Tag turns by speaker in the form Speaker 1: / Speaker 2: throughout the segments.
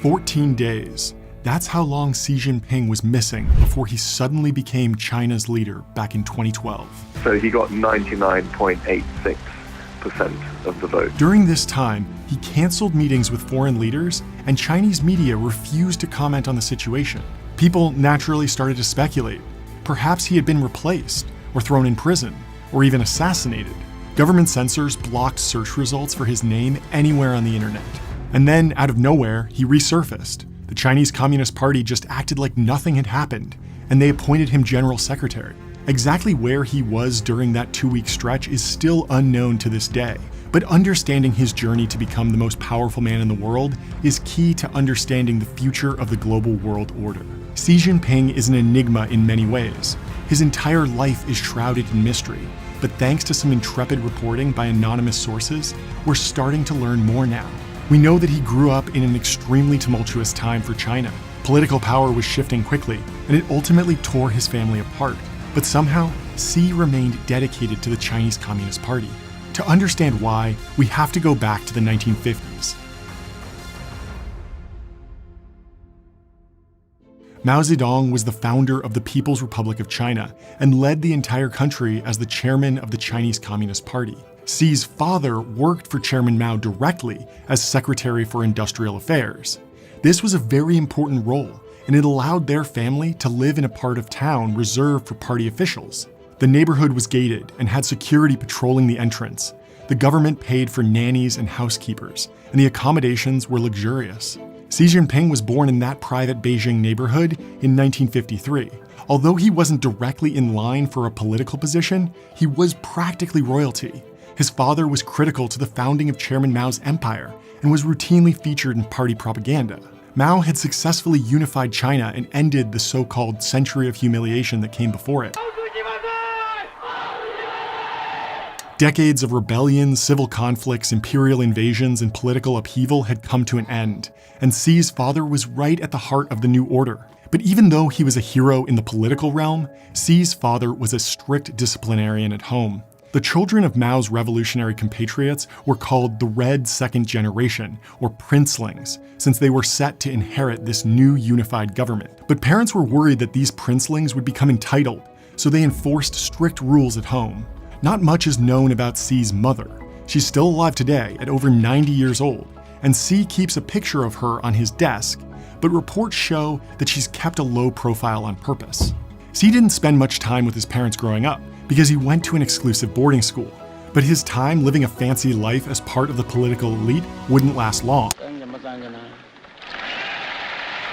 Speaker 1: 14 days. That's how long Xi Jinping was missing before he suddenly became China's leader back in 2012.
Speaker 2: So he got 99.86% of the vote.
Speaker 1: During this time, he canceled meetings with foreign leaders, and Chinese media refused to comment on the situation. People naturally started to speculate. Perhaps he had been replaced, or thrown in prison, or even assassinated. Government censors blocked search results for his name anywhere on the internet. And then, out of nowhere, he resurfaced. The Chinese Communist Party just acted like nothing had happened, and they appointed him general secretary. Exactly where he was during that 2-week stretch is still unknown to this day, but understanding his journey to become the most powerful man in the world is key to understanding the future of the global world order. Xi Jinping is an enigma in many ways. His entire life is shrouded in mystery, but thanks to some intrepid reporting by anonymous sources, we're starting to learn more now. We know that he grew up in an extremely tumultuous time for China. Political power was shifting quickly, and it ultimately tore his family apart. But somehow, Xi remained dedicated to the Chinese Communist Party. To understand why, we have to go back to the 1950s. Mao Zedong was the founder of the People's Republic of China and led the entire country as the chairman of the Chinese Communist Party. Xi's father worked for Chairman Mao directly as Secretary for Industrial Affairs. This was a very important role, and it allowed their family to live in a part of town reserved for party officials. The neighborhood was gated and had security patrolling the entrance. The government paid for nannies and housekeepers, and the accommodations were luxurious. Xi Jinping was born in that private Beijing neighborhood in 1953. Although he wasn't directly in line for a political position, he was practically royalty. His father was critical to the founding of Chairman Mao's empire and was routinely featured in party propaganda. Mao had successfully unified China and ended the so-called century of humiliation that came before it. Decades of rebellions, civil conflicts, imperial invasions, and political upheaval had come to an end, and Xi's father was right at the heart of the new order. But even though he was a hero in the political realm, Xi's father was a strict disciplinarian at home. The children of Mao's revolutionary compatriots were called the Red Second Generation, or princelings, since they were set to inherit this new unified government. But parents were worried that these princelings would become entitled, so they enforced strict rules at home. Not much is known about Xi's mother. She's still alive today at over 90 years old, and Xi keeps a picture of her on his desk, but reports show that she's kept a low profile on purpose. Xi didn't spend much time with his parents growing up, because he went to an exclusive boarding school. But his time living a fancy life as part of the political elite wouldn't last long.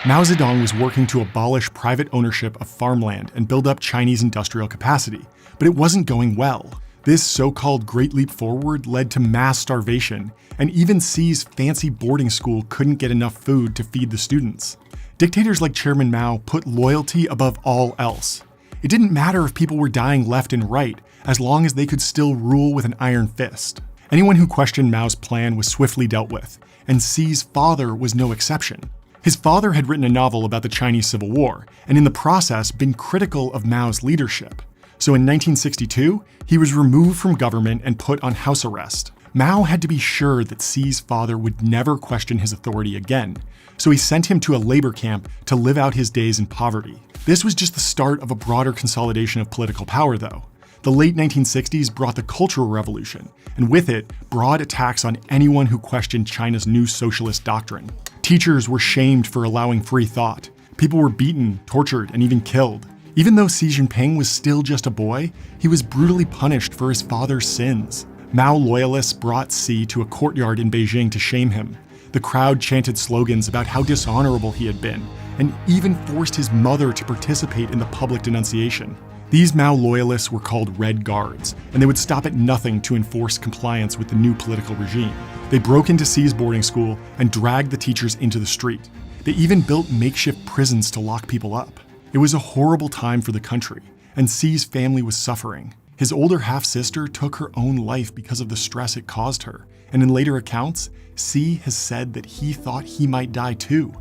Speaker 1: Mao Zedong was working to abolish private ownership of farmland and build up Chinese industrial capacity, but it wasn't going well. This so-called Great Leap Forward led to mass starvation, and even Xi's fancy boarding school couldn't get enough food to feed the students. Dictators like Chairman Mao put loyalty above all else. It didn't matter if people were dying left and right, as long as they could still rule with an iron fist. Anyone who questioned Mao's plan was swiftly dealt with, and Xi's father was no exception. His father had written a novel about the Chinese Civil War, and in the process been critical of Mao's leadership. So in 1962, he was removed from government and put on house arrest. Mao had to be sure that Xi's father would never question his authority again, so he sent him to a labor camp to live out his days in poverty. This was just the start of a broader consolidation of political power, though. The late 1960s brought the Cultural Revolution, and with it, broad attacks on anyone who questioned China's new socialist doctrine. Teachers were shamed for allowing free thought. People were beaten, tortured, and even killed. Even though Xi Jinping was still just a boy, he was brutally punished for his father's sins. Mao loyalists brought Xi to a courtyard in Beijing to shame him. The crowd chanted slogans about how dishonorable he had been, and even forced his mother to participate in the public denunciation. These Mao loyalists were called Red Guards, and they would stop at nothing to enforce compliance with the new political regime. They broke into Xi's boarding school and dragged the teachers into the street. They even built makeshift prisons to lock people up. It was a horrible time for the country, and Xi's family was suffering. His older half-sister took her own life because of the stress it caused her, and in later accounts, Xi has said that he thought he might die too.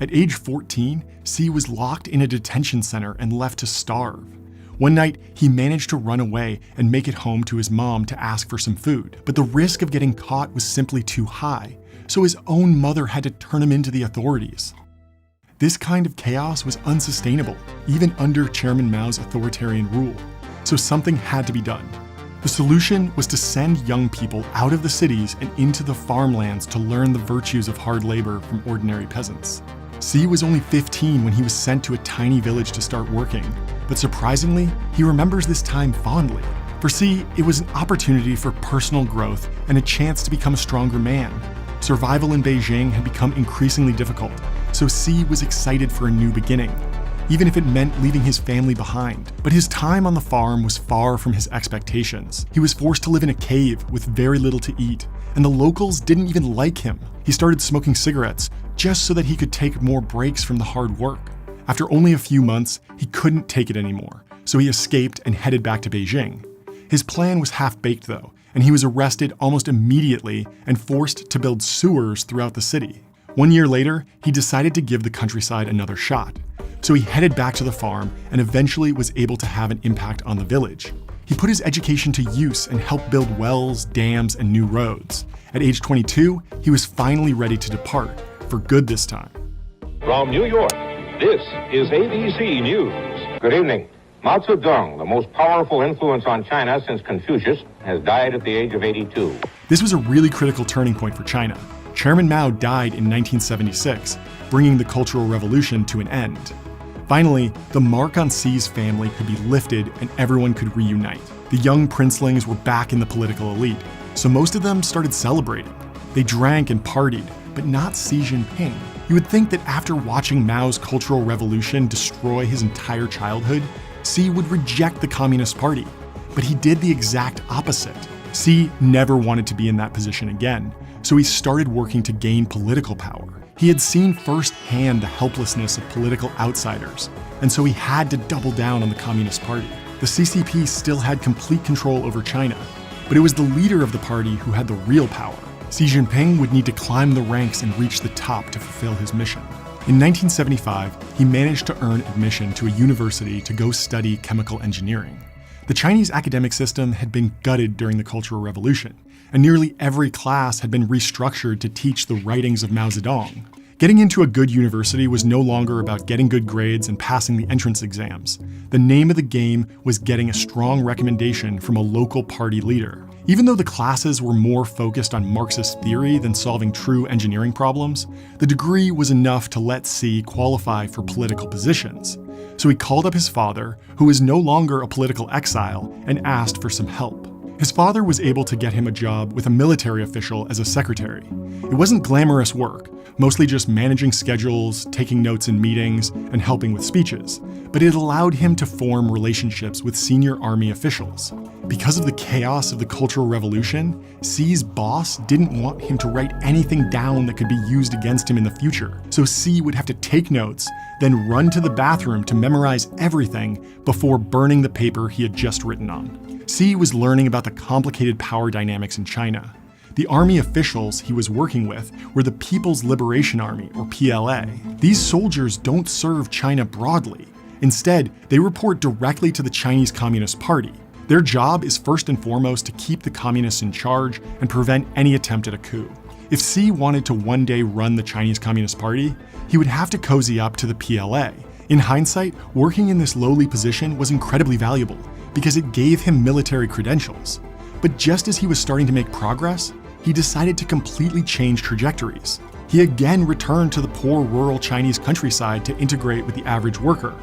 Speaker 1: At age 14, Xi was locked in a detention center and left to starve. One night, he managed to run away and make it home to his mom to ask for some food, but the risk of getting caught was simply too high, so his own mother had to turn him into the authorities. This kind of chaos was unsustainable, even under Chairman Mao's authoritarian rule, so something had to be done. The solution was to send young people out of the cities and into the farmlands to learn the virtues of hard labor from ordinary peasants. Xi was only 15 when he was sent to a tiny village to start working, but surprisingly, he remembers this time fondly. For Xi, it was an opportunity for personal growth and a chance to become a stronger man. Survival in Beijing had become increasingly difficult, so Xi was excited for a new beginning, even if it meant leaving his family behind. But his time on the farm was far from his expectations. He was forced to live in a cave with very little to eat, and the locals didn't even like him. He started smoking cigarettes just so that he could take more breaks from the hard work. After only a few months, he couldn't take it anymore, so he escaped and headed back to Beijing. His plan was half-baked though, and he was arrested almost immediately and forced to build sewers throughout the city. 1 year later, he decided to give the countryside another shot. So he headed back to the farm and eventually was able to have an impact on the village. He put his education to use and helped build wells, dams, and new roads. At age 22, he was finally ready to depart, for good this time.
Speaker 3: From New York, this is ABC News.
Speaker 4: Good evening. Mao Zedong, the most powerful influence on China since Confucius, has died at the age of 82.
Speaker 1: This was a really critical turning point for China. Chairman Mao died in 1976, bringing the Cultural Revolution to an end. Finally, the mark on Xi's family could be lifted and everyone could reunite. The young princelings were back in the political elite, so most of them started celebrating. They drank and partied, but not Xi Jinping. You would think that after watching Mao's Cultural Revolution destroy his entire childhood, Xi would reject the Communist Party, but he did the exact opposite. Xi never wanted to be in that position again, so he started working to gain political power. He had seen firsthand the helplessness of political outsiders, and so he had to double down on the Communist Party. The CCP still had complete control over China, but it was the leader of the party who had the real power. Xi Jinping would need to climb the ranks and reach the top to fulfill his mission. In 1975, he managed to earn admission to a university to go study chemical engineering. The Chinese academic system had been gutted during the Cultural Revolution, and nearly every class had been restructured to teach the writings of Mao Zedong. Getting into a good university was no longer about getting good grades and passing the entrance exams. The name of the game was getting a strong recommendation from a local party leader. Even though the classes were more focused on Marxist theory than solving true engineering problems, the degree was enough to let Xi qualify for political positions. So he called up his father, who was no longer a political exile, and asked for some help. His father was able to get him a job with a military official as a secretary. It wasn't glamorous work, mostly just managing schedules, taking notes in meetings, and helping with speeches, but it allowed him to form relationships with senior army officials. Because of the chaos of the Cultural Revolution, Xi's boss didn't want him to write anything down that could be used against him in the future, so Xi would have to take notes, then run to the bathroom to memorize everything before burning the paper he had just written on. Xi was learning about the complicated power dynamics in China. The army officials he was working with were the People's Liberation Army, or PLA. These soldiers don't serve China broadly. Instead, they report directly to the Chinese Communist Party. Their job is first and foremost to keep the communists in charge and prevent any attempt at a coup. If Xi wanted to one day run the Chinese Communist Party, he would have to cozy up to the PLA. In hindsight, working in this lowly position was incredibly valuable because it gave him military credentials. But just as he was starting to make progress, he decided to completely change trajectories. He again returned to the poor rural Chinese countryside to integrate with the average worker,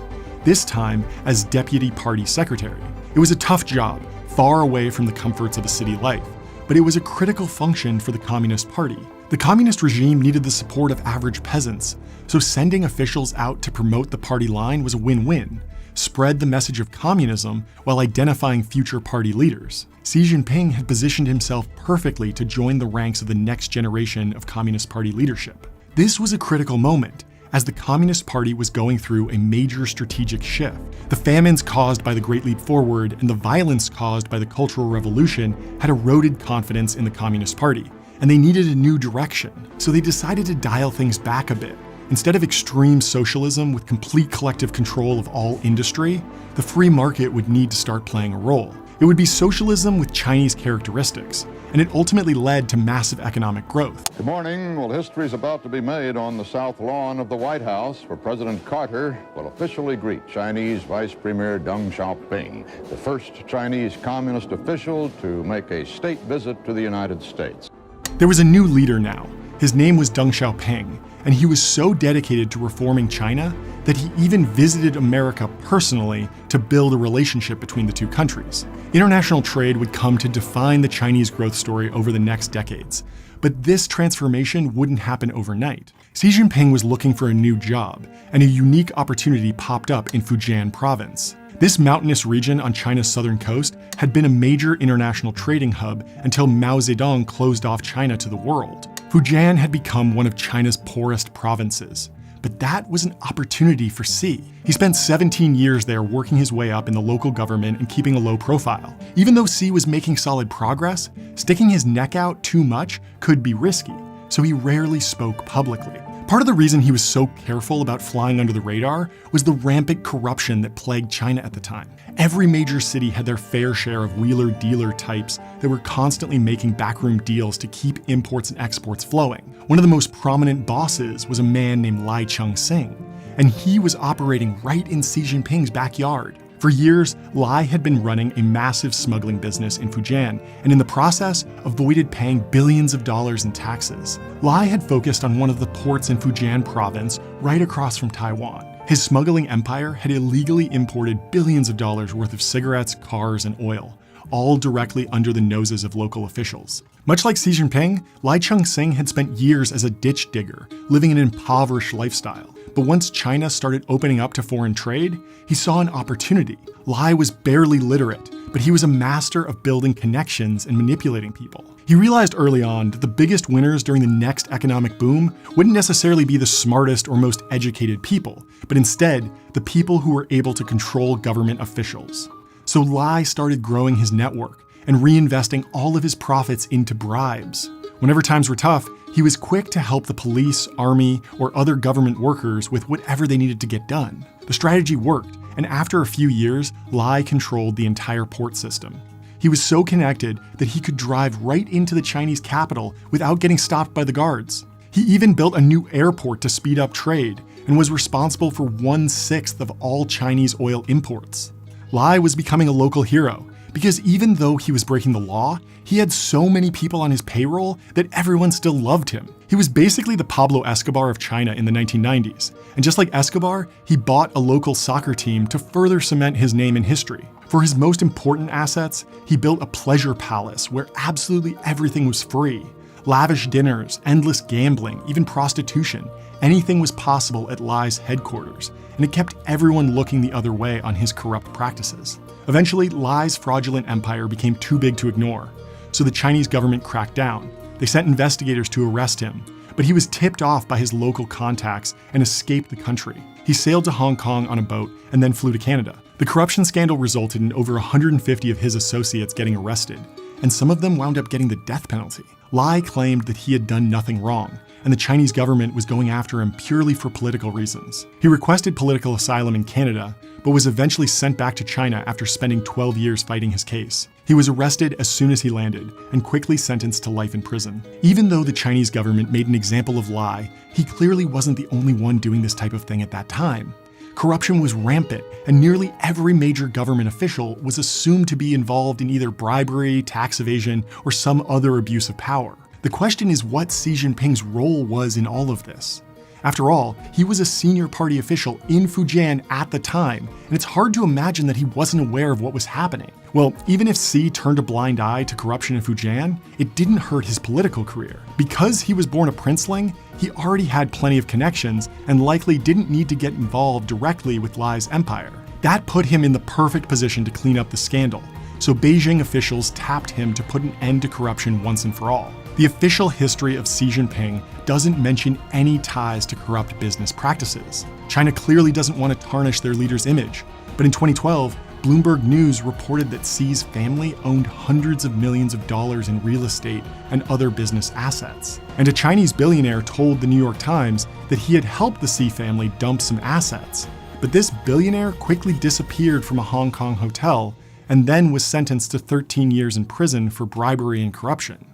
Speaker 1: this time as deputy party secretary. It was a tough job, far away from the comforts of a city life, but it was a critical function for the Communist Party. The communist regime needed the support of average peasants, so sending officials out to promote the party line was a win-win. Spread the message of communism while identifying future party leaders. Xi Jinping had positioned himself perfectly to join the ranks of the next generation of Communist Party leadership. This was a critical moment, as the Communist Party was going through a major strategic shift. The famines caused by the Great Leap Forward and the violence caused by the Cultural Revolution had eroded confidence in the Communist Party, and they needed a new direction. So they decided to dial things back a bit Instead of extreme socialism with complete collective control of all industry, the free market would need to start playing a role. It would be socialism with Chinese characteristics, and it ultimately led to massive economic growth.
Speaker 5: Good morning. Well, history is about to be made on the South Lawn of the White House, where President Carter will officially greet Chinese Vice Premier Deng Xiaoping, the first Chinese communist official to make a state visit to the United States.
Speaker 1: There was a new leader now. His name was Deng Xiaoping, and he was so dedicated to reforming China that he even visited America personally to build a relationship between the two countries. International trade would come to define the Chinese growth story over the next decades. But this transformation wouldn't happen overnight. Xi Jinping was looking for a new job, and a unique opportunity popped up in Fujian province. This mountainous region on China's southern coast had been a major international trading hub until Mao Zedong closed off China to the world. Fujian had become one of China's poorest provinces. But that was an opportunity for Xi. He spent 17 years there working his way up in the local government and keeping a low profile. Even though Xi was making solid progress, sticking his neck out too much could be risky, so he rarely spoke publicly. Part of the reason he was so careful about flying under the radar was the rampant corruption that plagued China at the time. Every major city had their fair share of wheeler-dealer types that were constantly making backroom deals to keep imports and exports flowing. One of the most prominent bosses was a man named Lai Cheng-sing, and he was operating right in Xi Jinping's backyard. For years, Lai had been running a massive smuggling business in Fujian, and in the process, avoided paying billions of dollars in taxes. Lai had focused on one of the ports in Fujian province, right across from Taiwan. His smuggling empire had illegally imported billions of dollars worth of cigarettes, cars, and oil, all directly under the noses of local officials. Much like Xi Jinping, Lai Cheng-sing had spent years as a ditch digger, living an impoverished lifestyle. But once China started opening up to foreign trade, he saw an opportunity. Lai was barely literate, but he was a master of building connections and manipulating people. He realized early on that the biggest winners during the next economic boom wouldn't necessarily be the smartest or most educated people, but instead, the people who were able to control government officials. So Lai started growing his network and reinvesting all of his profits into bribes. Whenever times were tough, he was quick to help the police, army, or other government workers with whatever they needed to get done. The strategy worked, and after a few years, Lai controlled the entire port system. He was so connected that he could drive right into the Chinese capital without getting stopped by the guards. He even built a new airport to speed up trade and was responsible for 1/6 of all Chinese oil imports. Lai was becoming a local hero, because even though he was breaking the law, he had so many people on his payroll that everyone still loved him. He was basically the Pablo Escobar of China in the 1990s. And just like Escobar, he bought a local soccer team to further cement his name in history. For his most important assets, he built a pleasure palace where absolutely everything was free. Lavish dinners, endless gambling, even prostitution. Anything was possible at Lai's headquarters, and it kept everyone looking the other way on his corrupt practices. Eventually, Lai's fraudulent empire became too big to ignore, so the Chinese government cracked down. They sent investigators to arrest him, but he was tipped off by his local contacts and escaped the country. He sailed to Hong Kong on a boat and then flew to Canada. The corruption scandal resulted in over 150 of his associates getting arrested, and some of them wound up getting the death penalty. Lai claimed that he had done nothing wrong, and the Chinese government was going after him purely for political reasons. He requested political asylum in Canada, but was eventually sent back to China after spending 12 years fighting his case. He was arrested as soon as he landed, and quickly sentenced to life in prison. Even though the Chinese government made an example of Lai, he clearly wasn't the only one doing this type of thing at that time. Corruption was rampant, and nearly every major government official was assumed to be involved in either bribery, tax evasion, or some other abuse of power. The question is what Xi Jinping's role was in all of this. After all, he was a senior party official in Fujian at the time, and it's hard to imagine that he wasn't aware of what was happening. Well, even if Xi turned a blind eye to corruption in Fujian, it didn't hurt his political career. Because he was born a princeling, he already had plenty of connections and likely didn't need to get involved directly with Lai's empire. That put him in the perfect position to clean up the scandal, so Beijing officials tapped him to put an end to corruption once and for all. The official history of Xi Jinping doesn't mention any ties to corrupt business practices. China clearly doesn't want to tarnish their leader's image, but in 2012, Bloomberg News reported that Xi's family owned hundreds of millions of dollars in real estate and other business assets. And a Chinese billionaire told the New York Times that he had helped the Xi family dump some assets. But this billionaire quickly disappeared from a Hong Kong hotel and then was sentenced to 13 years in prison for bribery and corruption.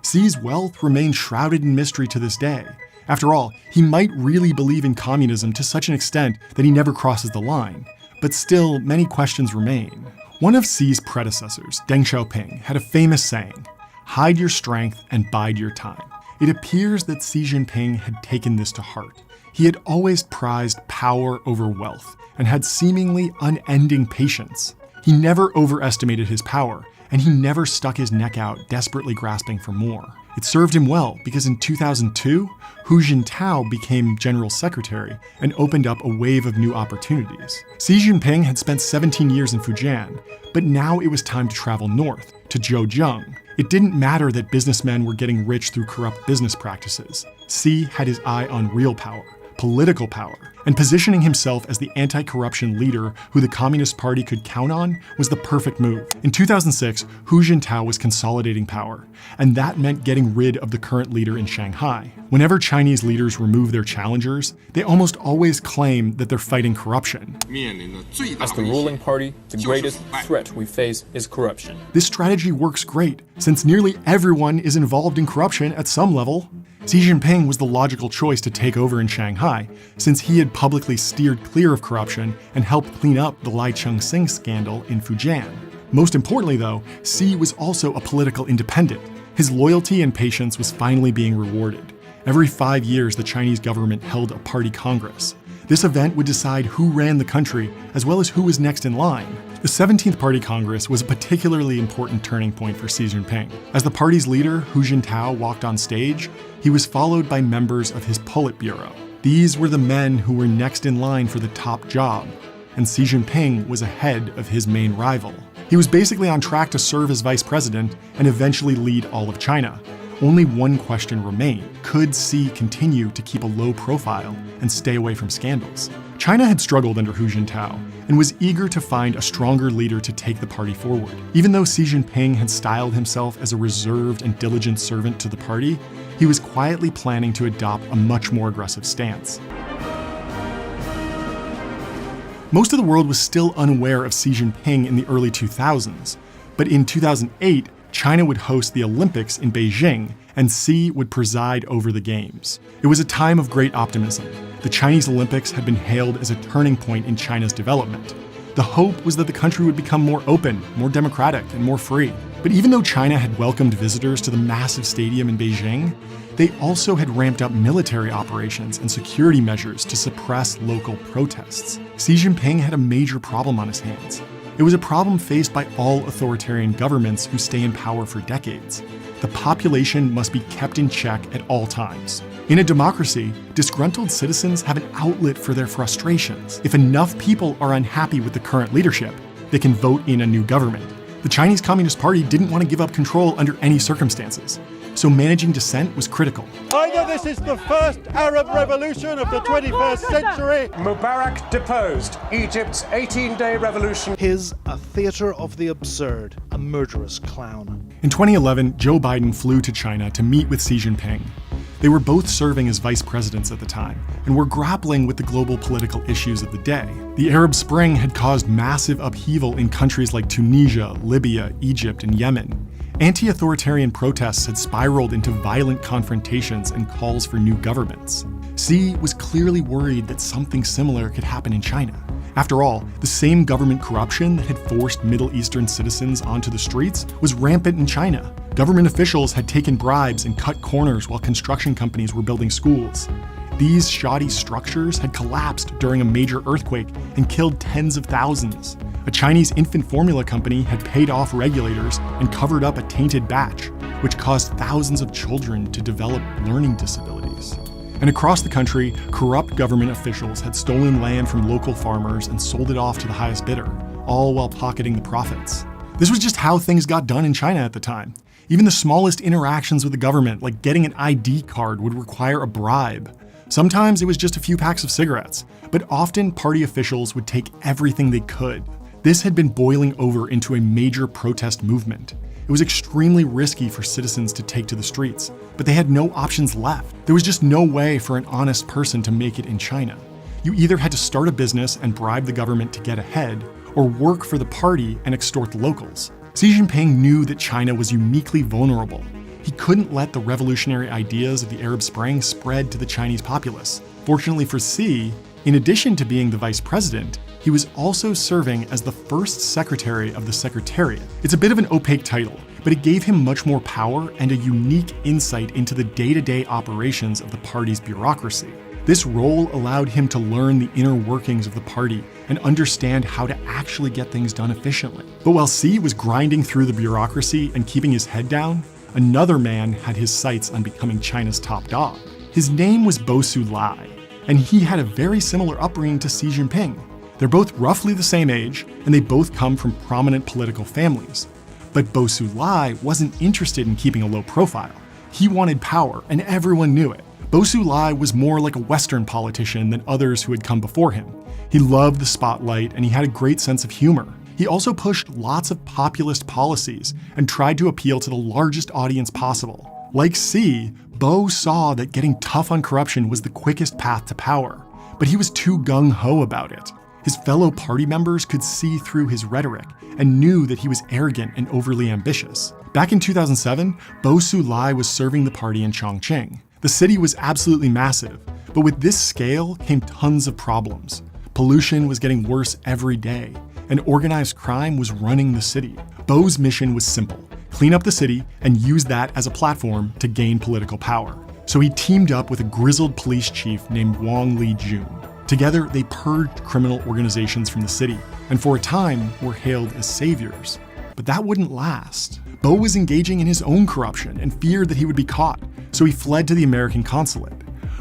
Speaker 1: Xi's wealth remains shrouded in mystery to this day. After all, he might really believe in communism to such an extent that he never crosses the line. But still, many questions remain. One of Xi's predecessors, Deng Xiaoping, had a famous saying, "Hide your strength and bide your time." It appears that Xi Jinping had taken this to heart. He had always prized power over wealth and had seemingly unending patience. He never overestimated his power, and he never stuck his neck out desperately grasping for more. It served him well because in 2002, Hu Jintao became general secretary and opened up a wave of new opportunities. Xi Jinping had spent 17 years in Fujian, but now it was time to travel north, to Zhejiang. It didn't matter that businessmen were getting rich through corrupt business practices. Xi had his eye on real power, political power, and positioning himself as the anti-corruption leader who the Communist Party could count on was the perfect move. In 2006, Hu Jintao was consolidating power, and that meant getting rid of the current leader in Shanghai. Whenever Chinese leaders remove their challengers, they almost always claim that they're fighting corruption.
Speaker 6: As the ruling party, the greatest threat we face is corruption.
Speaker 1: This strategy works great, since nearly everyone is involved in corruption at some level. Xi Jinping was the logical choice to take over in Shanghai, since he had publicly steered clear of corruption and helped clean up the Lai Cheng-sing scandal in Fujian. Most importantly, though, Xi was also a political independent. His loyalty and patience was finally being rewarded. Every 5 years, the Chinese government held a party congress. This event would decide who ran the country, as well as who was next in line. The 17th Party Congress was a particularly important turning point for Xi Jinping. As the party's leader, Hu Jintao, walked on stage, he was followed by members of his Politburo. These were the men who were next in line for the top job, and Xi Jinping was ahead of his main rival. He was basically on track to serve as vice president and eventually lead all of China. Only one question remained. Could Xi continue to keep a low profile and stay away from scandals? China had struggled under Hu Jintao and was eager to find a stronger leader to take the party forward. Even though Xi Jinping had styled himself as a reserved and diligent servant to the party, he was quietly planning to adopt a much more aggressive stance. Most of the world was still unaware of Xi Jinping in the early 2000s, but in 2008, China would host the Olympics in Beijing, and Xi would preside over the Games. It was a time of great optimism. The Chinese Olympics had been hailed as a turning point in China's development. The hope was that the country would become more open, more democratic, and more free. But even though China had welcomed visitors to the massive stadium in Beijing, they also had ramped up military operations and security measures to suppress local protests. Xi Jinping had a major problem on his hands. It was a problem faced by all authoritarian governments who stay in power for decades. The population must be kept in check at all times. In a democracy, disgruntled citizens have an outlet for their frustrations. If enough people are unhappy with the current leadership, they can vote in a new government. The Chinese Communist Party didn't want to give up control under any circumstances, so managing dissent was critical.
Speaker 7: Either this is the first Arab revolution of the 21st century.
Speaker 8: Mubarak deposed, Egypt's 18-day revolution.
Speaker 7: His a theater of the absurd, a murderous clown.
Speaker 1: In 2011, Joe Biden flew to China to meet with Xi Jinping. They were both serving as vice presidents at the time and were grappling with the global political issues of the day. The Arab Spring had caused massive upheaval in countries like Tunisia, Libya, Egypt, and Yemen. Anti-authoritarian protests had spiraled into violent confrontations and calls for new governments. Xi was clearly worried that something similar could happen in China. After all, the same government corruption that had forced Middle Eastern citizens onto the streets was rampant in China. Government officials had taken bribes and cut corners while construction companies were building schools. These shoddy structures had collapsed during a major earthquake and killed tens of thousands. A Chinese infant formula company had paid off regulators and covered up a tainted batch, which caused thousands of children to develop learning disabilities. And across the country, corrupt government officials had stolen land from local farmers and sold it off to the highest bidder, all while pocketing the profits. This was just how things got done in China at the time. Even the smallest interactions with the government, like getting an ID card, would require a bribe. Sometimes it was just a few packs of cigarettes, but often party officials would take everything they could. This had been boiling over into a major protest movement. It was extremely risky for citizens to take to the streets, but they had no options left. There was just no way for an honest person to make it in China. You either had to start a business and bribe the government to get ahead, or work for the party and extort the locals. Xi Jinping knew that China was uniquely vulnerable. He couldn't let the revolutionary ideas of the Arab Spring spread to the Chinese populace. Fortunately for Xi, in addition to being the vice president, he was also serving as the first secretary of the Secretariat. It's a bit of an opaque title, but it gave him much more power and a unique insight into the day-to-day operations of the party's bureaucracy. This role allowed him to learn the inner workings of the party and understand how to actually get things done efficiently. But while Xi was grinding through the bureaucracy and keeping his head down, another man had his sights on becoming China's top dog. His name was Bo Xulai, and he had a very similar upbringing to Xi Jinping. They're both roughly the same age, and they both come from prominent political families. But Bo Xulai wasn't interested in keeping a low profile. He wanted power, and everyone knew it. Bo Xulai was more like a Western politician than others who had come before him. He loved the spotlight, and he had a great sense of humor. He also pushed lots of populist policies and tried to appeal to the largest audience possible. Like Xi, Bo saw that getting tough on corruption was the quickest path to power, but he was too gung-ho about it. His fellow party members could see through his rhetoric and knew that he was arrogant and overly ambitious. Back in 2007, Bo Xulai was serving the party in Chongqing. The city was absolutely massive, but with this scale came tons of problems. Pollution was getting worse every day, and organized crime was running the city. Bo's mission was simple: clean up the city and use that as a platform to gain political power. So he teamed up with a grizzled police chief named Wang Lijun. Together, they purged criminal organizations from the city, and for a time were hailed as saviors. But that wouldn't last. Bo was engaging in his own corruption and feared that he would be caught, so he fled to the American consulate.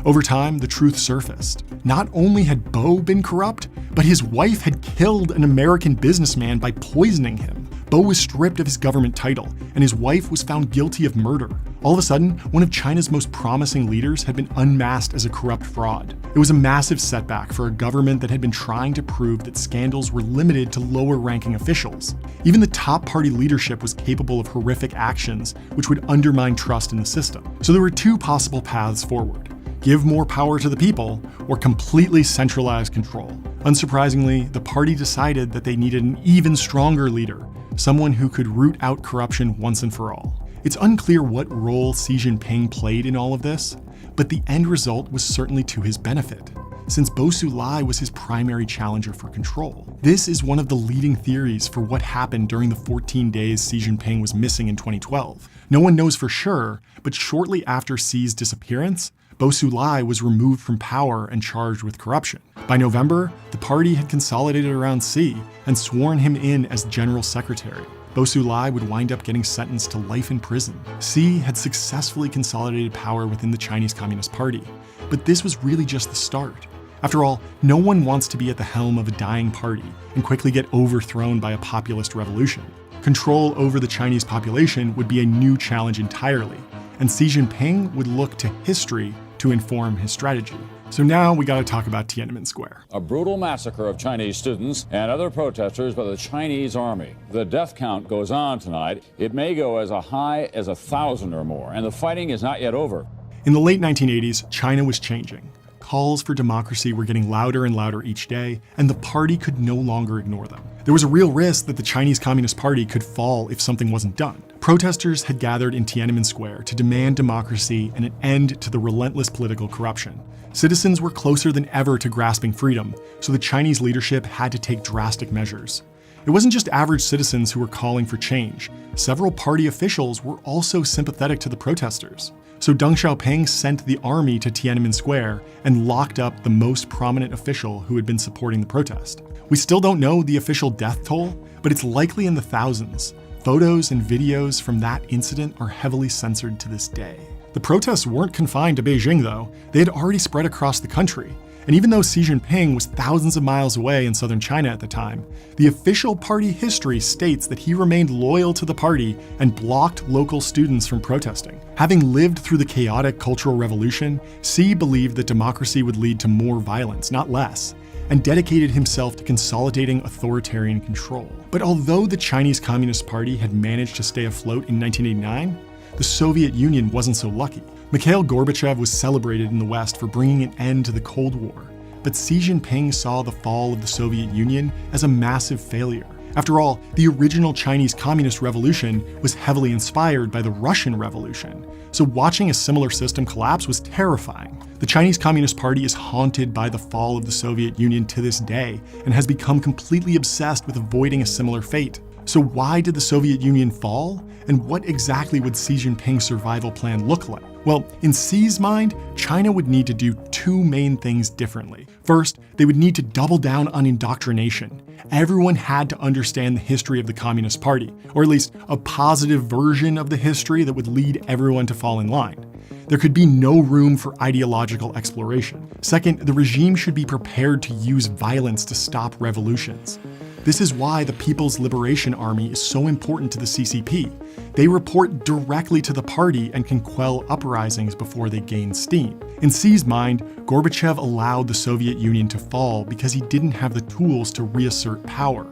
Speaker 1: Over time, the truth surfaced. Not only had Bo been corrupt, but his wife had killed an American businessman by poisoning him. Bo was stripped of his government title, and his wife was found guilty of murder. All of a sudden, one of China's most promising leaders had been unmasked as a corrupt fraud. It was a massive setback for a government that had been trying to prove that scandals were limited to lower-ranking officials. Even the top party leadership was capable of horrific actions, which would undermine trust in the system. So there were two possible paths forward: give more power to the people, or completely centralize control. Unsurprisingly, the party decided that they needed an even stronger leader, someone who could root out corruption once and for all. It's unclear what role Xi Jinping played in all of this, but the end result was certainly to his benefit, since Bo Xulai was his primary challenger for control. This is one of the leading theories for what happened during the 14 days Xi Jinping was missing in 2012. No one knows for sure, but shortly after Xi's disappearance, Bo Xulai was removed from power and charged with corruption. By November, the party had consolidated around Xi and sworn him in as general secretary. Bo Xulai would wind up getting sentenced to life in prison. Xi had successfully consolidated power within the Chinese Communist Party, but this was really just the start. After all, no one wants to be at the helm of a dying party and quickly get overthrown by a populist revolution. Control over the Chinese population would be a new challenge entirely, and Xi Jinping would look to history to inform his strategy. So now we gotta talk about Tiananmen Square.
Speaker 9: A brutal massacre of Chinese students and other protesters by the Chinese army. The death count goes on tonight. It may go as high as 1,000 or more, and the fighting is not yet over.
Speaker 1: In the late 1980s, China was changing. Calls for democracy were getting louder and louder each day, and the party could no longer ignore them. There was a real risk that the Chinese Communist Party could fall if something wasn't done. Protesters had gathered in Tiananmen Square to demand democracy and an end to the relentless political corruption. Citizens were closer than ever to grasping freedom, so the Chinese leadership had to take drastic measures. It wasn't just average citizens who were calling for change. Several party officials were also sympathetic to the protesters. So Deng Xiaoping sent the army to Tiananmen Square and locked up the most prominent official who had been supporting the protest. We still don't know the official death toll, but it's likely in the thousands. Photos and videos from that incident are heavily censored to this day. The protests weren't confined to Beijing, though. They had already spread across the country. And even though Xi Jinping was thousands of miles away in southern China at the time, the official party history states that he remained loyal to the party and blocked local students from protesting. Having lived through the chaotic Cultural Revolution, Xi believed that democracy would lead to more violence, not less. and dedicated himself to consolidating authoritarian control. But although the Chinese Communist Party had managed to stay afloat in 1989, the Soviet Union wasn't so lucky. Mikhail Gorbachev was celebrated in the West for bringing an end to the Cold War, but Xi Jinping saw the fall of the Soviet Union as a massive failure. After all, the original Chinese Communist Revolution was heavily inspired by the Russian Revolution, so watching a similar system collapse was terrifying. The Chinese Communist Party is haunted by the fall of the Soviet Union to this day and has become completely obsessed with avoiding a similar fate. So why did the Soviet Union fall? And what exactly would Xi Jinping's survival plan look like? Well, in Xi's mind, China would need to do two main things differently. First, they would need to double down on indoctrination. Everyone had to understand the history of the Communist Party, or at least a positive version of the history that would lead everyone to fall in line. There could be no room for ideological exploration. Second, the regime should be prepared to use violence to stop revolutions. This is why the People's Liberation Army is so important to the CCP. They report directly to the party and can quell uprisings before they gain steam. In Xi's mind, Gorbachev allowed the Soviet Union to fall because he didn't have the tools to reassert power.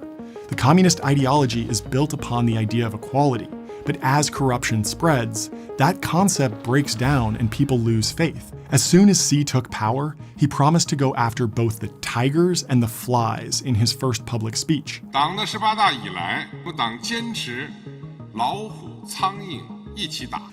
Speaker 1: The communist ideology is built upon the idea of equality, but as corruption spreads, that concept breaks down and people lose faith. As soon as Xi took power, he promised to go after both the tigers and the flies in his first public speech.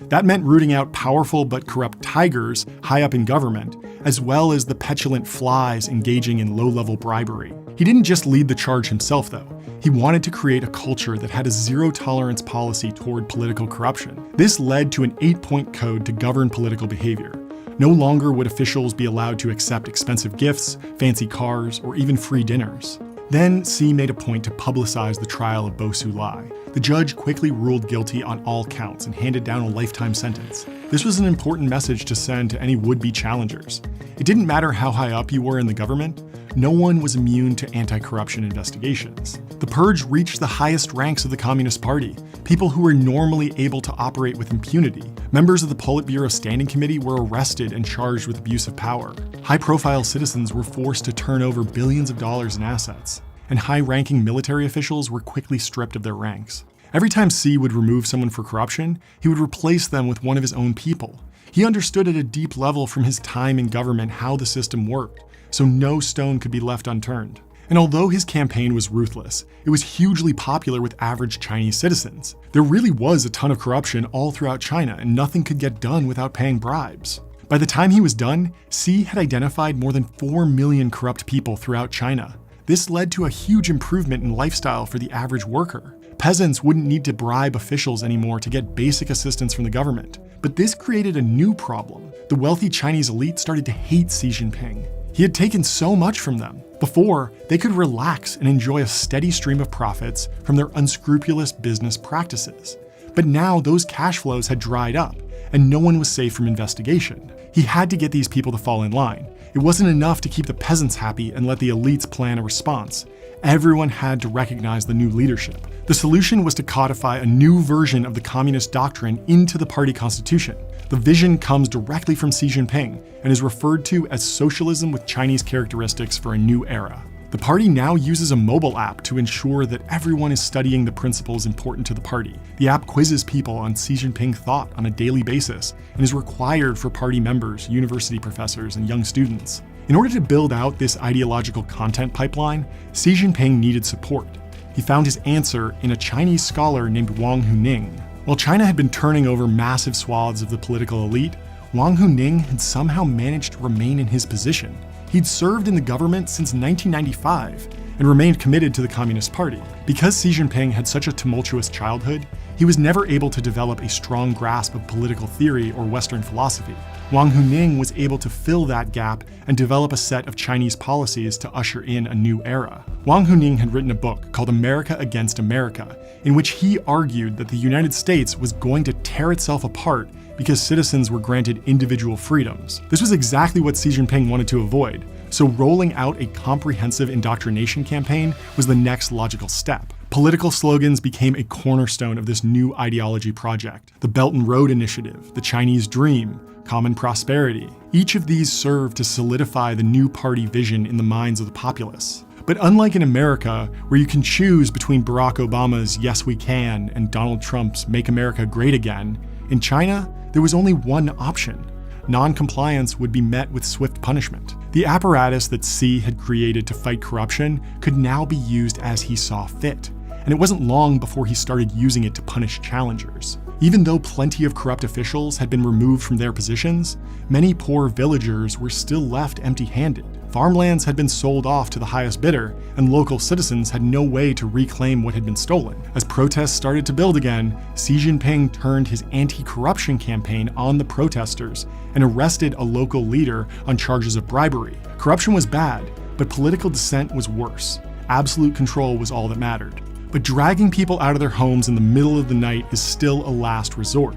Speaker 1: That meant rooting out powerful but corrupt tigers high up in government, as well as the petulant flies engaging in low-level bribery. He didn't just lead the charge himself, though. He wanted to create a culture that had a zero-tolerance policy toward political corruption. This led to an 8-point code to govern political behavior. No longer would officials be allowed to accept expensive gifts, fancy cars, or even free dinners. Then Xi made a point to publicize the trial of Bo Xulai. The judge quickly ruled guilty on all counts and handed down a lifetime sentence. This was an important message to send to any would-be challengers. It didn't matter how high up you were in the government, no one was immune to anti-corruption investigations. The purge reached the highest ranks of the Communist Party, people who were normally able to operate with impunity. Members of the Politburo Standing Committee were arrested and charged with abuse of power. High-profile citizens were forced to turn over billions of dollars in assets, and high-ranking military officials were quickly stripped of their ranks. Every time Xi would remove someone for corruption, he would replace them with one of his own people. He understood at a deep level from his time in government how the system worked, so no stone could be left unturned. And although his campaign was ruthless, it was hugely popular with average Chinese citizens. There really was a ton of corruption all throughout China, and nothing could get done without paying bribes. By the time he was done, Xi had identified more than 4 million corrupt people throughout China. This led to a huge improvement in lifestyle for the average worker. Peasants wouldn't need to bribe officials anymore to get basic assistance from the government. But this created a new problem. The wealthy Chinese elite started to hate Xi Jinping. He had taken so much from them. Before, they could relax and enjoy a steady stream of profits from their unscrupulous business practices. But now those cash flows had dried up, and no one was safe from investigation. He had to get these people to fall in line. It wasn't enough to keep the peasants happy and let the elites plan a response. Everyone had to recognize the new leadership. The solution was to codify a new version of the communist doctrine into the party constitution. The vision comes directly from Xi Jinping and is referred to as socialism with Chinese characteristics for a new era. The party now uses a mobile app to ensure that everyone is studying the principles important to the party. The app quizzes people on Xi Jinping thought on a daily basis and is required for party members, university professors, and young students. In order to build out this ideological content pipeline, Xi Jinping needed support. He found his answer in a Chinese scholar named Wang Huning. While China had been turning over massive swaths of the political elite, Wang Huning had somehow managed to remain in his position. He'd served in the government since 1995 and remained committed to the Communist Party. Because Xi Jinping had such a tumultuous childhood, he was never able to develop a strong grasp of political theory or Western philosophy. Wang Huning was able to fill that gap and develop a set of Chinese policies to usher in a new era. Wang Huning had written a book called America Against America, in which he argued that the United States was going to tear itself apart because citizens were granted individual freedoms. This was exactly what Xi Jinping wanted to avoid, so rolling out a comprehensive indoctrination campaign was the next logical step. Political slogans became a cornerstone of this new ideology project. The Belt and Road Initiative, the Chinese Dream, Common Prosperity. Each of these served to solidify the new party vision in the minds of the populace. But unlike in America, where you can choose between Barack Obama's Yes We Can and Donald Trump's Make America Great Again, in China, there was only one option. Non-compliance would be met with swift punishment. The apparatus that Xi had created to fight corruption could now be used as he saw fit, and it wasn't long before he started using it to punish challengers. Even though plenty of corrupt officials had been removed from their positions, many poor villagers were still left empty-handed. Farmlands had been sold off to the highest bidder, and local citizens had no way to reclaim what had been stolen. As protests started to build again, Xi Jinping turned his anti-corruption campaign on the protesters and arrested a local leader on charges of bribery. Corruption was bad, but political dissent was worse. Absolute control was all that mattered. But dragging people out of their homes in the middle of the night is still a last resort.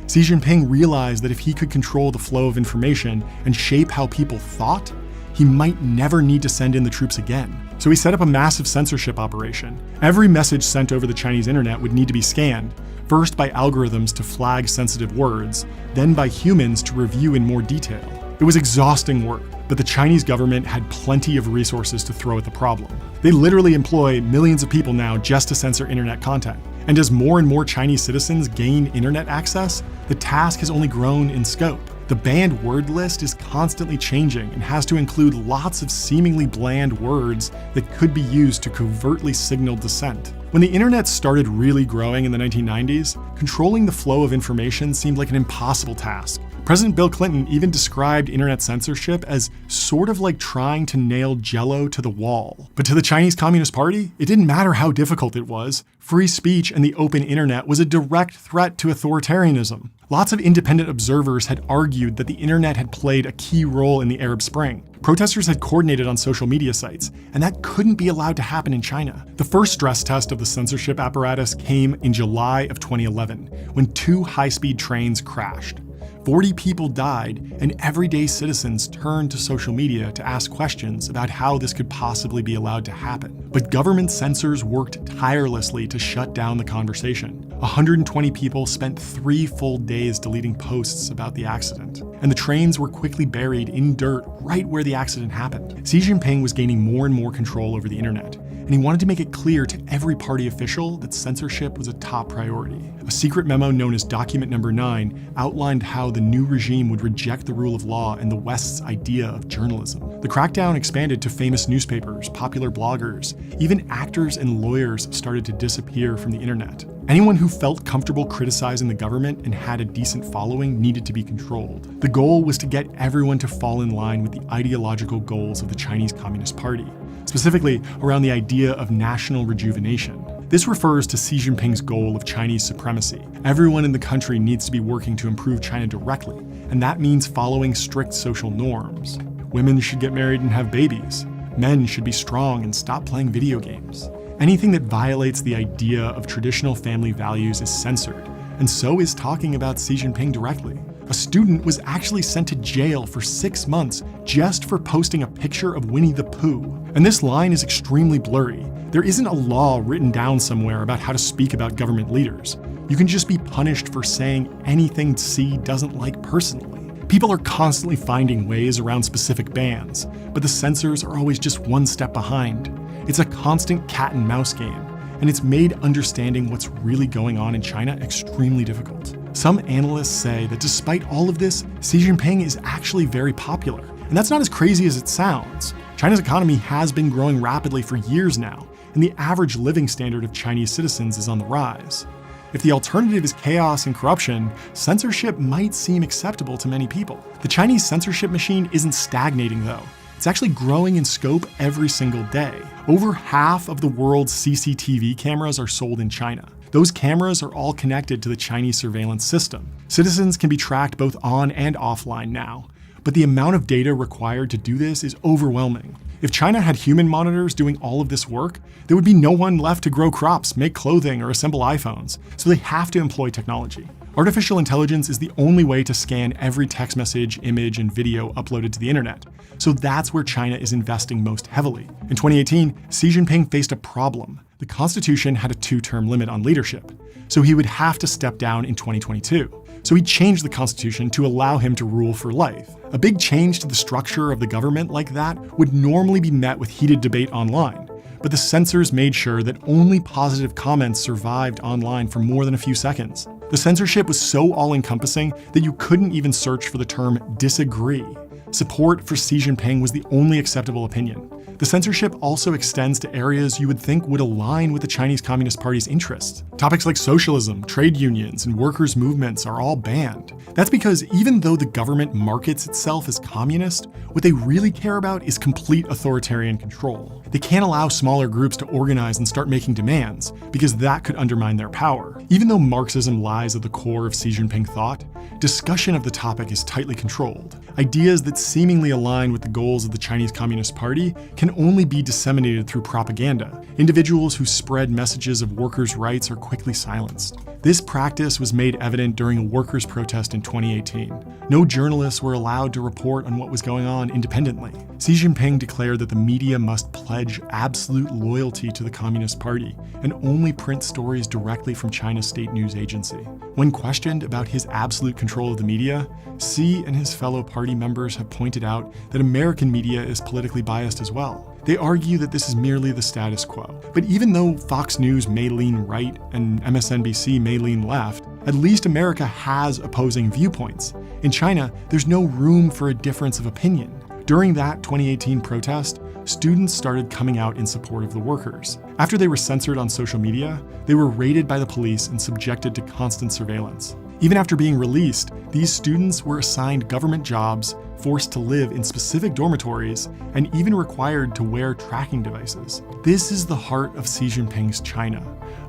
Speaker 1: Xi Jinping realized that if he could control the flow of information and shape how people thought, he might never need to send in the troops again. So he set up a massive censorship operation. Every message sent over the Chinese internet would need to be scanned, first by algorithms to flag sensitive words, then by humans to review in more detail. It was exhausting work, but the Chinese government had plenty of resources to throw at the problem. They literally employ millions of people now just to censor internet content. And as more and more Chinese citizens gain internet access, the task has only grown in scope. The banned word list is constantly changing and has to include lots of seemingly bland words that could be used to covertly signal dissent. When the internet started really growing in the 1990s, controlling the flow of information seemed like an impossible task. President Bill Clinton even described internet censorship as sort of like trying to nail Jell-O to the wall. But to the Chinese Communist Party, it didn't matter how difficult it was. Free speech and the open internet was a direct threat to authoritarianism. Lots of independent observers had argued that the internet had played a key role in the Arab Spring. Protesters had coordinated on social media sites, and that couldn't be allowed to happen in China. The first stress test of the censorship apparatus came in July of 2011, when 2 high-speed trains crashed. 40 people died, and everyday citizens turned to social media to ask questions about how this could possibly be allowed to happen. But government censors worked tirelessly to shut down the conversation. 120 people spent 3 full days deleting posts about the accident, and the trains were quickly buried in dirt right where the accident happened. Xi Jinping was gaining more and more control over the internet, and he wanted to make it clear to every party official that censorship was a top priority. A secret memo known as Document Number 9 outlined how the new regime would reject the rule of law and the West's idea of journalism. The crackdown expanded to famous newspapers, popular bloggers, even actors and lawyers started to disappear from the internet. Anyone who felt comfortable criticizing the government and had a decent following needed to be controlled. The goal was to get everyone to fall in line with the ideological goals of the Chinese Communist Party, specifically around the idea of national rejuvenation. This refers to Xi Jinping's goal of Chinese supremacy. Everyone in the country needs to be working to improve China directly, and that means following strict social norms. Women should get married and have babies. Men should be strong and stop playing video games. Anything that violates the idea of traditional family values is censored, and so is talking about Xi Jinping directly. A student was actually sent to jail for 6 months just for posting a picture of Winnie the Pooh. And this line is extremely blurry. There isn't a law written down somewhere about how to speak about government leaders. You can just be punished for saying anything Xi doesn't like personally. People are constantly finding ways around specific bans, but the censors are always just one step behind. It's a constant cat and mouse game, and it's made understanding what's really going on in China extremely difficult. Some analysts say that despite all of this, Xi Jinping is actually very popular. And that's not as crazy as it sounds. China's economy has been growing rapidly for years now, and the average living standard of Chinese citizens is on the rise. If the alternative is chaos and corruption, censorship might seem acceptable to many people. The Chinese censorship machine isn't stagnating though. It's actually growing in scope every single day. Over half of the world's CCTV cameras are sold in China. Those cameras are all connected to the Chinese surveillance system. Citizens can be tracked both on and offline now, but the amount of data required to do this is overwhelming. If China had human monitors doing all of this work, there would be no one left to grow crops, make clothing, or assemble iPhones, so they have to employ technology. Artificial intelligence is the only way to scan every text message, image, and video uploaded to the internet, so that's where China is investing most heavily. In 2018, Xi Jinping faced a problem. the Constitution had a 2-term limit on leadership, so he would have to step down in 2022. So he changed the Constitution to allow him to rule for life. A big change to the structure of the government like that would normally be met with heated debate online, but the censors made sure that only positive comments survived online for more than a few seconds. The censorship was so all-encompassing that you couldn't even search for the term disagree. Support for Xi Jinping was the only acceptable opinion. The censorship also extends to areas you would think would align with the Chinese Communist Party's interests. Topics like socialism, trade unions, and workers' movements are all banned. That's because even though the government markets itself as communist, what they really care about is complete authoritarian control. They can't allow smaller groups to organize and start making demands, because that could undermine their power. Even though Marxism lies at the core of Xi Jinping thought, discussion of the topic is tightly controlled. Ideas that seemingly align with the goals of the Chinese Communist Party can only be disseminated through propaganda. Individuals who spread messages of workers' rights are quickly silenced. This practice was made evident during a workers' protest in 2018. No journalists were allowed to report on what was going on independently. Xi Jinping declared that the media must pledge absolute loyalty to the Communist Party and only print stories directly from China's state news agency. When questioned about his absolute control of the media, Xi and his fellow party members have pointed out that American media is politically biased as well. They argue that this is merely the status quo. But even though Fox News may lean right and MSNBC may lean left, at least America has opposing viewpoints. In China, there's no room for a difference of opinion. During that 2018 protest, students started coming out in support of the workers. After they were censored on social media, they were raided by the police and subjected to constant surveillance. Even after being released, these students were assigned government jobs, forced to live in specific dormitories, and even required to wear tracking devices. This is the heart of Xi Jinping's China.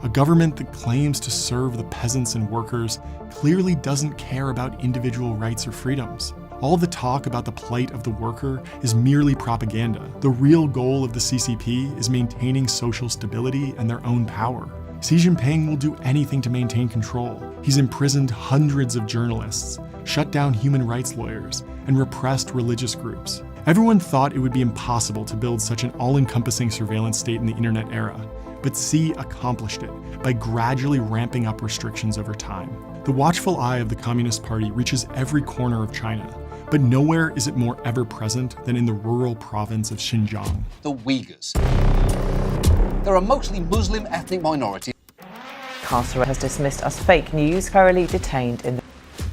Speaker 1: A government that claims to serve the peasants and workers clearly doesn't care about individual rights or freedoms. All the talk about the plight of the worker is merely propaganda. The real goal of the CCP is maintaining social stability and their own power. Xi Jinping will do anything to maintain control. He's imprisoned hundreds of journalists, shut down human rights lawyers, and repressed religious groups. Everyone thought it would be impossible to build such an all-encompassing surveillance state in the internet era, but Xi accomplished it by gradually ramping up restrictions over time. The watchful eye of the Communist Party reaches every corner of China, but nowhere is it more ever present than in the rural province of Xinjiang.
Speaker 10: The Uyghurs. They're a mostly Muslim ethnic minority.
Speaker 11: Carcerer has dismissed as fake news, currently detained in the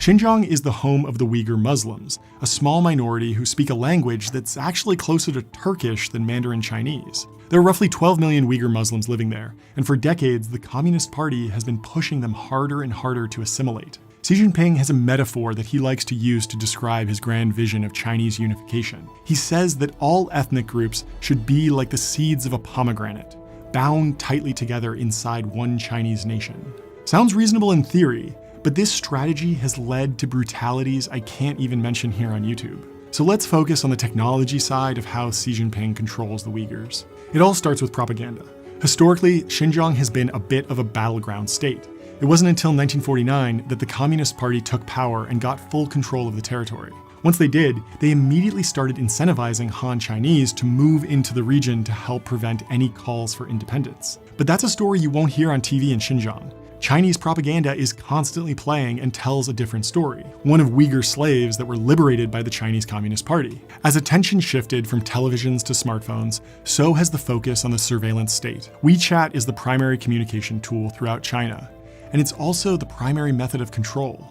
Speaker 1: Xinjiang is the home of the Uyghur Muslims, a small minority who speak a language that's actually closer to Turkish than Mandarin Chinese. There are roughly 12 million Uyghur Muslims living there, and for decades, the Communist Party has been pushing them harder and harder to assimilate. Xi Jinping has a metaphor that he likes to use to describe his grand vision of Chinese unification. He says that all ethnic groups should be like the seeds of a pomegranate, bound tightly together inside one Chinese nation. Sounds reasonable in theory, but this strategy has led to brutalities I can't even mention here on YouTube. So let's focus on the technology side of how Xi Jinping controls the Uyghurs. It all starts with propaganda. Historically, Xinjiang has been a bit of a battleground state. It wasn't until 1949 that the Communist Party took power and got full control of the territory. Once they did, they immediately started incentivizing Han Chinese to move into the region to help prevent any calls for independence. But that's a story you won't hear on TV in Xinjiang. Chinese propaganda is constantly playing and tells a different story, one of Uyghur slaves that were liberated by the Chinese Communist Party. As attention shifted from televisions to smartphones, so has the focus on the surveillance state. WeChat is the primary communication tool throughout China, and it's also the primary method of control.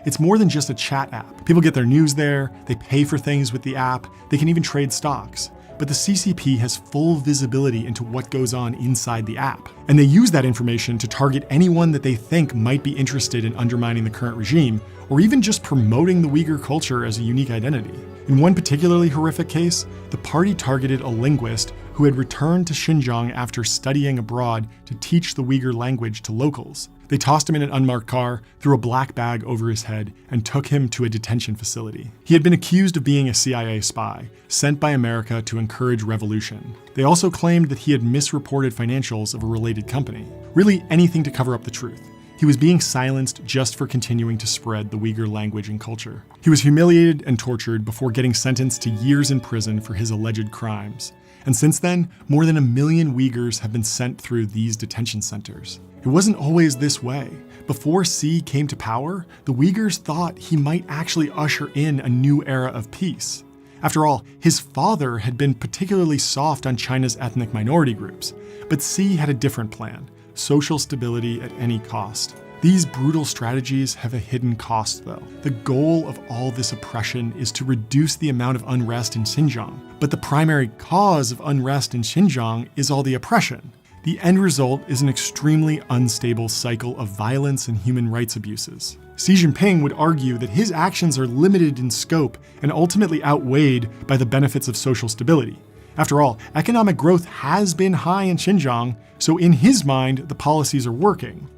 Speaker 1: It's more than just a chat app. People get their news there, they pay for things with the app, they can even trade stocks. But the CCP has full visibility into what goes on inside the app. And they use that information to target anyone that they think might be interested in undermining the current regime, or even just promoting the Uyghur culture as a unique identity. In one particularly horrific case, the party targeted a linguist who had returned to Xinjiang after studying abroad to teach the Uyghur language to locals. They tossed him in an unmarked car, threw a black bag over his head, and took him to a detention facility. He had been accused of being a CIA spy, sent by America to encourage revolution. They also claimed that he had misreported financials of a related company. Really anything to cover up the truth. He was being silenced just for continuing to spread the Uyghur language and culture. He was humiliated and tortured before getting sentenced to years in prison for his alleged crimes. And since then, more than 1 million Uyghurs have been sent through these detention centers. It wasn't always this way. Before Xi came to power, the Uyghurs thought he might actually usher in a new era of peace. After all, his father had been particularly soft on China's ethnic minority groups, but Xi had a different plan: social stability at any cost. These brutal strategies have a hidden cost, though. The goal of all this oppression is to reduce the amount of unrest in Xinjiang, but the primary cause of unrest in Xinjiang is all the oppression. The end result is an extremely unstable cycle of violence and human rights abuses. Xi Jinping would argue that his actions are limited in scope and ultimately outweighed by the benefits of social stability. After all, economic growth has been high in Xinjiang, so in his mind, the policies are working.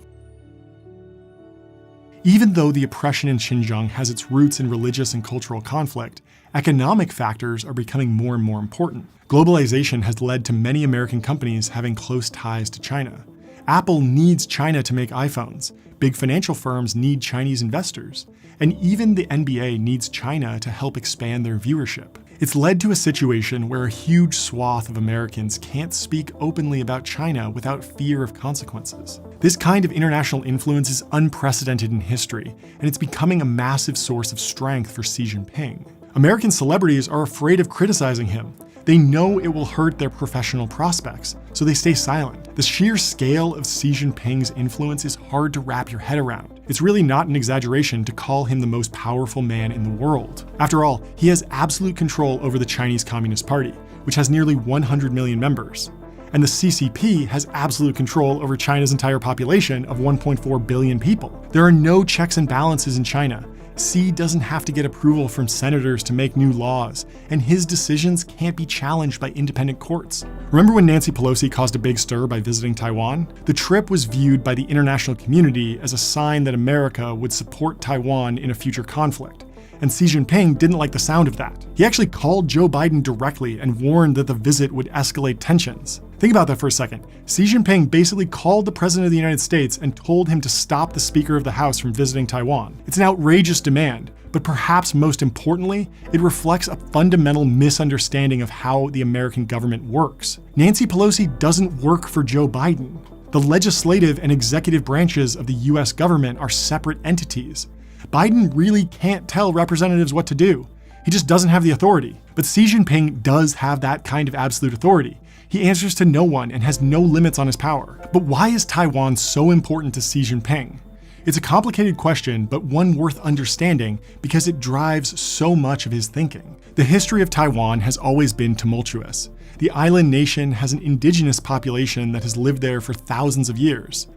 Speaker 1: Even though the oppression in Xinjiang has its roots in religious and cultural conflict, economic factors are becoming more and more important. Globalization has led to many American companies having close ties to China. Apple needs China to make iPhones. Big financial firms need Chinese investors. And even the NBA needs China to help expand their viewership. It's led to a situation where a huge swath of Americans can't speak openly about China without fear of consequences. This kind of international influence is unprecedented in history, and it's becoming a massive source of strength for Xi Jinping. American celebrities are afraid of criticizing him. They know it will hurt their professional prospects, so they stay silent. The sheer scale of Xi Jinping's influence is hard to wrap your head around. It's really not an exaggeration to call him the most powerful man in the world. After all, he has absolute control over the Chinese Communist Party, which has nearly 100 million members. And the CCP has absolute control over China's entire population of 1.4 billion people. There are no checks and balances in China. Xi doesn't have to get approval from senators to make new laws, and his decisions can't be challenged by independent courts. Remember when Nancy Pelosi caused a big stir by visiting Taiwan? The trip was viewed by the international community as a sign that America would support Taiwan in a future conflict. And Xi Jinping didn't like the sound of that. He actually called Joe Biden directly and warned that the visit would escalate tensions. Think about that for a second. Xi Jinping basically called the President of the United States and told him to stop the Speaker of the House from visiting Taiwan. It's an outrageous demand, but perhaps most importantly, it reflects a fundamental misunderstanding of how the American government works. Nancy Pelosi doesn't work for Joe Biden. The legislative and executive branches of the US government are separate entities. Biden really can't tell representatives what to do. He just doesn't have the authority. But Xi Jinping does have that kind of absolute authority. He answers to no one and has no limits on his power. But why is Taiwan so important to Xi Jinping? It's a complicated question, but one worth understanding because it drives so much of his thinking. The history of Taiwan has always been tumultuous. The island nation has an indigenous population that has lived there for thousands of years.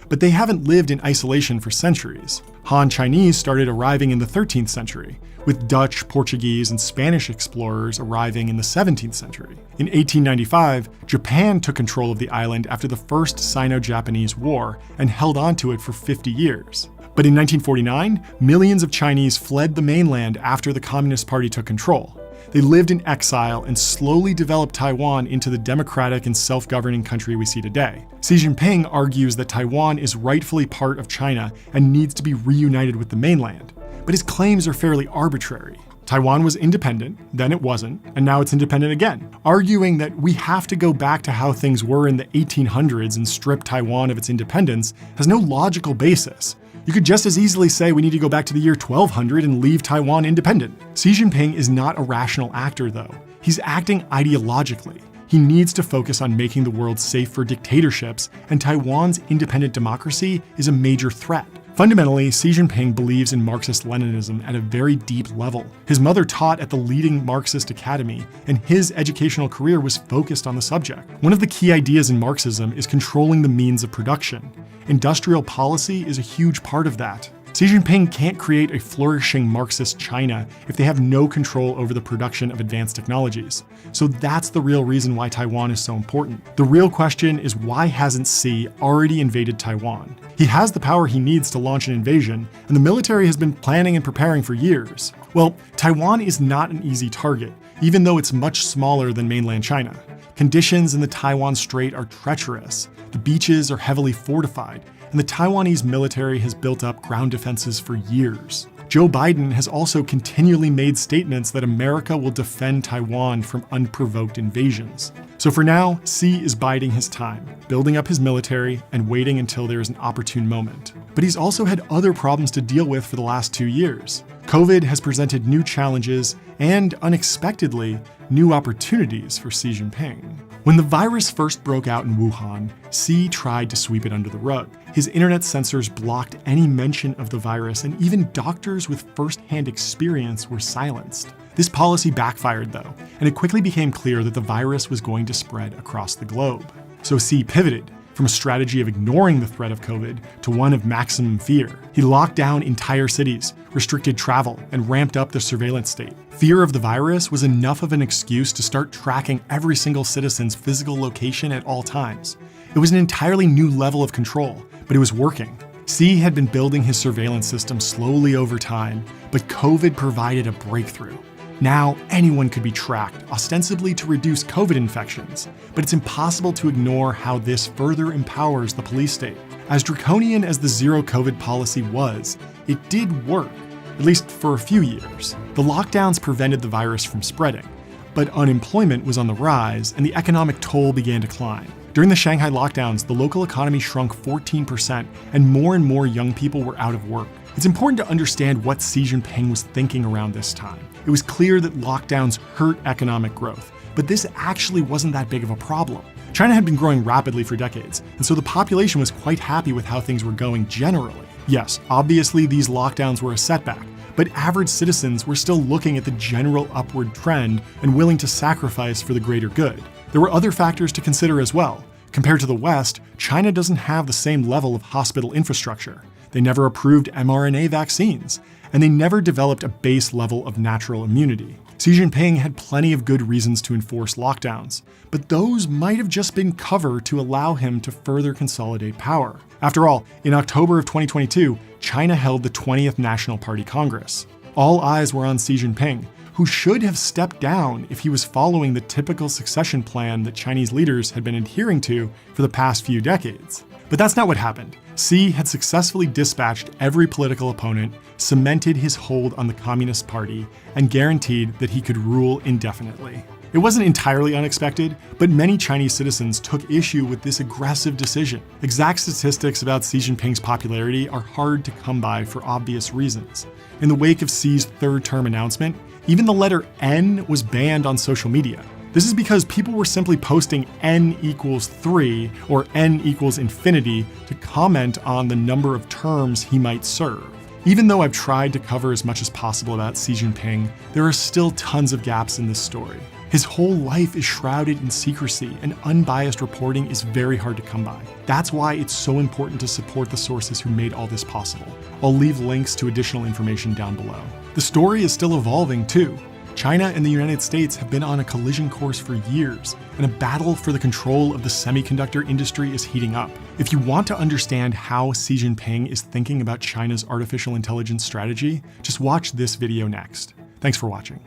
Speaker 1: But they haven't lived in isolation for centuries. Han Chinese started arriving in the 13th century, with Dutch, Portuguese, and Spanish explorers arriving in the 17th century. In 1895, Japan took control of the island after the First Sino-Japanese War and held onto it for 50 years. But in 1949, millions of Chinese fled the mainland after the Communist Party took control. They lived in exile and slowly developed Taiwan into the democratic and self-governing country we see today. Xi Jinping argues that Taiwan is rightfully part of China and needs to be reunited with the mainland. But his claims are fairly arbitrary. Taiwan was independent, then it wasn't, and now it's independent again. Arguing that we have to go back to how things were in the 1800s and strip Taiwan of its independence has no logical basis. You could just as easily say we need to go back to the year 1200 and leave Taiwan independent. Xi Jinping is not a rational actor, though. He's acting ideologically. He needs to focus on making the world safe for dictatorships, and Taiwan's independent democracy is a major threat. Fundamentally, Xi Jinping believes in Marxist-Leninism at a very deep level. His mother taught at the leading Marxist academy, and his educational career was focused on the subject. One of the key ideas in Marxism is controlling the means of production. Industrial policy is a huge part of that. Xi Jinping can't create a flourishing Marxist China if they have no control over the production of advanced technologies. So that's the real reason why Taiwan is so important. The real question is, why hasn't Xi already invaded Taiwan? He has the power he needs to launch an invasion, and the military has been planning and preparing for years. Well, Taiwan is not an easy target, even though it's much smaller than mainland China. Conditions in the Taiwan Strait are treacherous, the beaches are heavily fortified, and the Taiwanese military has built up ground defenses for years. Joe Biden has also continually made statements that America will defend Taiwan from unprovoked invasions. So for now, Xi is biding his time, building up his military and waiting until there is an opportune moment. But he's also had other problems to deal with for the last 2 years. COVID has presented new challenges and, unexpectedly, new opportunities for Xi Jinping. When the virus first broke out in Wuhan, Xi tried to sweep it under the rug. His internet censors blocked any mention of the virus, and even doctors with first-hand experience were silenced. This policy backfired, though, and it quickly became clear that the virus was going to spread across the globe. So Xi pivoted from a strategy of ignoring the threat of COVID to one of maximum fear. He locked down entire cities, restricted travel, and ramped up the surveillance state. Fear of the virus was enough of an excuse to start tracking every single citizen's physical location at all times. It was an entirely new level of control, but it was working. Xi had been building his surveillance system slowly over time, but COVID provided a breakthrough. Now, anyone could be tracked, ostensibly to reduce COVID infections, but it's impossible to ignore how this further empowers the police state. As draconian as the zero COVID policy was, it did work, at least for a few years. The lockdowns prevented the virus from spreading, but unemployment was on the rise and the economic toll began to climb. During the Shanghai lockdowns, the local economy shrunk 14%, and more young people were out of work. It's important to understand what Xi Jinping was thinking around this time. It was clear that lockdowns hurt economic growth, but this actually wasn't that big of a problem. China had been growing rapidly for decades, and so the population was quite happy with how things were going generally. Yes, obviously these lockdowns were a setback, but average citizens were still looking at the general upward trend and willing to sacrifice for the greater good. There were other factors to consider as well. Compared to the West, China doesn't have the same level of hospital infrastructure. They never approved mRNA vaccines, and they never developed a base level of natural immunity. Xi Jinping had plenty of good reasons to enforce lockdowns, but those might have just been cover to allow him to further consolidate power. After all, in October of 2022, China held the 20th National Party Congress. All eyes were on Xi Jinping, who should have stepped down if he was following the typical succession plan that Chinese leaders had been adhering to for the past few decades. But that's not what happened. Xi had successfully dispatched every political opponent, cemented his hold on the Communist Party, and guaranteed that he could rule indefinitely. It wasn't entirely unexpected, but many Chinese citizens took issue with this aggressive decision. Exact statistics about Xi Jinping's popularity are hard to come by for obvious reasons. In the wake of Xi's third-term announcement, even the letter N was banned on social media. This is because people were simply posting N equals 3 or N equals infinity to comment on the number of terms he might serve. Even though I've tried to cover as much as possible about Xi Jinping, there are still tons of gaps in this story. His whole life is shrouded in secrecy, and unbiased reporting is very hard to come by. That's why it's so important to support the sources who made all this possible. I'll leave links to additional information down below. The story is still evolving too. China and the United States have been on a collision course for years, and a battle for the control of the semiconductor industry is heating up. If you want to understand how Xi Jinping is thinking about China's artificial intelligence strategy, just watch this video next. Thanks for watching.